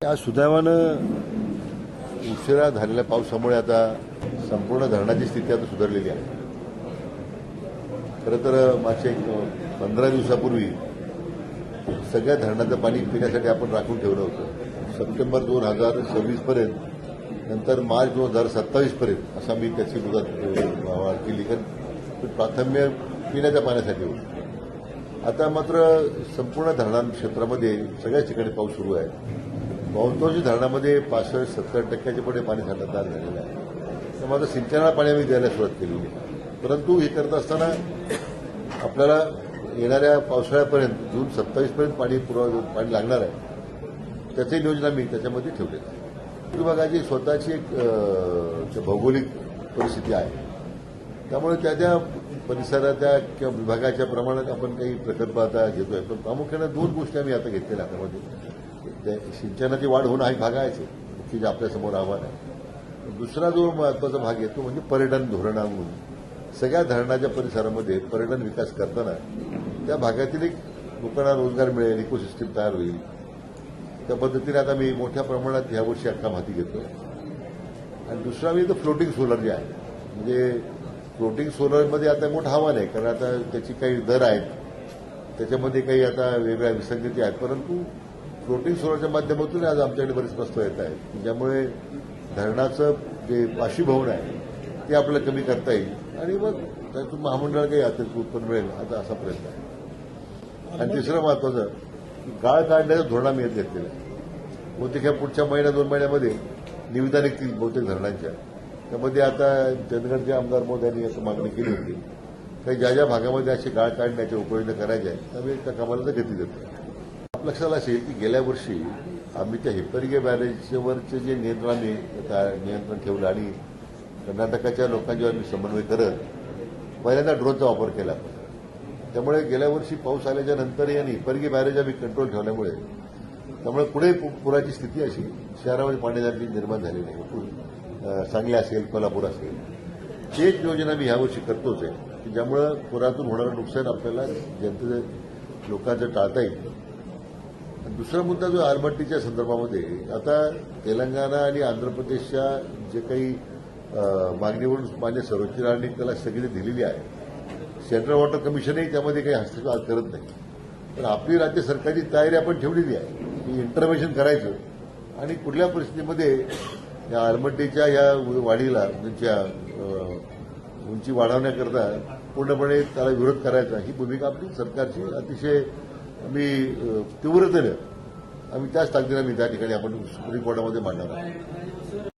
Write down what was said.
आज सुदैवानं उशिरा झालेल्या पावसामुळे आता संपूर्ण धरणाची स्थिती आता सुधारलेली आहे. खरं तर मागच्या 15 दिवसापूर्वी सगळ्या धरणाचं पाणी पिण्यासाठी आपण राखून ठेवलं होतं. सप्टेंबर 2026 पर्यंत, नंतर मार्च 2027 पर्यंत असा मी त्याची मुदत वाढ केली, कारण प्राथम्य पिण्याच्या पाण्यासाठी होतं. आता मात्र संपूर्ण धरणा क्षेत्रामध्ये सगळ्याच ठिकाणी पाऊस सुरू आहे. बहुतांशी धरणामध्ये 65-70% पुढे पाणी साठा झालेलं आहे. तर माझं सिंचनाला पाणी आम्ही द्यायला सुरुवात केलेली आहे. परंतु हे करत असताना आपल्याला येणाऱ्या पावसाळ्यापर्यंत जून 27 पर्यंत पाणी लागणार आहे. त्याचे नियोजन आम्ही त्याच्यामध्ये ठेवलेलं आहे. विभागाची स्वतःची एक भौगोलिक परिस्थिती आहे. त्यामुळे त्या परिसराच्या किंवा विभागाच्या प्रमाणात आपण काही प्रकल्प आता घेतोय. पण प्रामुख्याने 2 गोष्टी आम्ही आता घेतलेल्या हातामध्ये. सिंचनाची वाढ होणं हा एक भाग आहे, की जे आपल्यासमोर आव्हान आहे. दुसरा जो महत्वाचा भाग आहे तो म्हणजे पर्यटन धोरणामधून सगळ्या धरणाच्या परिसरामध्ये पर्यटन विकास करताना त्या भागातील एक लोकांना रोजगार मिळेल, इकोसिस्टीम तयार होईल. त्या पद्धतीने आता मी मोठ्या प्रमाणात यावर्षी काम हाती घेतोय. आणि दुसरा म्हणजे फ्लोटिंग सोलर जे आहे, म्हणजे फ्लोटिंग सोलरमध्ये आता मोठं आव्हान आहे, कारण आता त्याची काही दर आहेत, त्याच्यामध्ये काही आता वेगळ्या विसंगती आहेत. परंतु फ्लोटिंग सोलरच्या माध्यमातून आज आमच्याकडे बरेच प्रस्ताव येत आहेत, ज्यामुळे धरणाचं जे बाष्पीभवन आहे ते आपल्याला कमी करता येईल आणि मग त्यातून महामंडळाला काही अतिरिक्त उत्पन्न मिळेल, आता असा प्रयत्न आहे. आणि तिसरं महत्वाचं, गाळ काढण्याचं धोरण आम्ही घेतलेलं आहे. बहुतेक ह्या पुढच्या महिन्या-2 महिन्यामध्ये निविदा निघतील बहुतेक धरणांच्या. त्यामध्ये आता चंदगडचे आमदार मोदयांनी असं मागणी केली होती, काही ज्या भागामध्ये अशी गाळ काढण्याच्या उपाययोजना करायच्या आहेत त्यामुळे त्या कामाला तर गती देतो. लक्षात असेल की गेल्या वर्षी आम्ही त्या हिप्परगे बॅरेजवरचे जे नियंत्रण ठेवलं आणि कर्नाटकाच्या लोकांच्यावर आम्ही समन्वय करत पहिल्यांदा ड्रोनचा वापर केला. त्यामुळे गेल्या वर्षी पाऊस आल्याच्या नंतरही आणि हिप्परगे बॅरेज आम्ही कंट्रोल ठेवल्यामुळे त्यामुळे पुढे पुराची स्थिती अशी शहरामध्ये पाणीदारी निर्माण झाली नाही. सांगली असेल, कोल्हापूर असेल, तेच योजना मी यावर्षी करतोच आहे, की ज्यामुळे पुरातून होणारं नुकसान आपल्याला जनतेचं लोकांचं टाळता येईल. दुसरा मुद्दा जो आलमट्टीच्या संदर्भामध्ये, आता तेलंगणा आणि आंध्र प्रदेशच्या जे काही मागणीवरून मान्य सर्वोच्च न्यायालयाने त्याला स्थगिती दिलेली आहे. सेंट्रल वॉटर कमिशनही त्यामध्ये काही हस्तक्षेप करत नाही. पण आपली राज्य सरकारची तयारी आपण ठेवलेली आहे की इंटरव्हेन्शन करायचं आणि कुठल्या परिस्थितीमध्ये या आलमट्टीच्या या वाढीला त्यांच्या उंची वाढवण्याकरता पूर्णपणे त्याला विरोध करायचा, ही भूमिका आपली सरकारची अतिशय आम्ही तीव्रतेनं त्याच ताकदीनं त्या ठिकाणी आपण सुप्रीम कोर्टामध्ये मांडणार आहोत.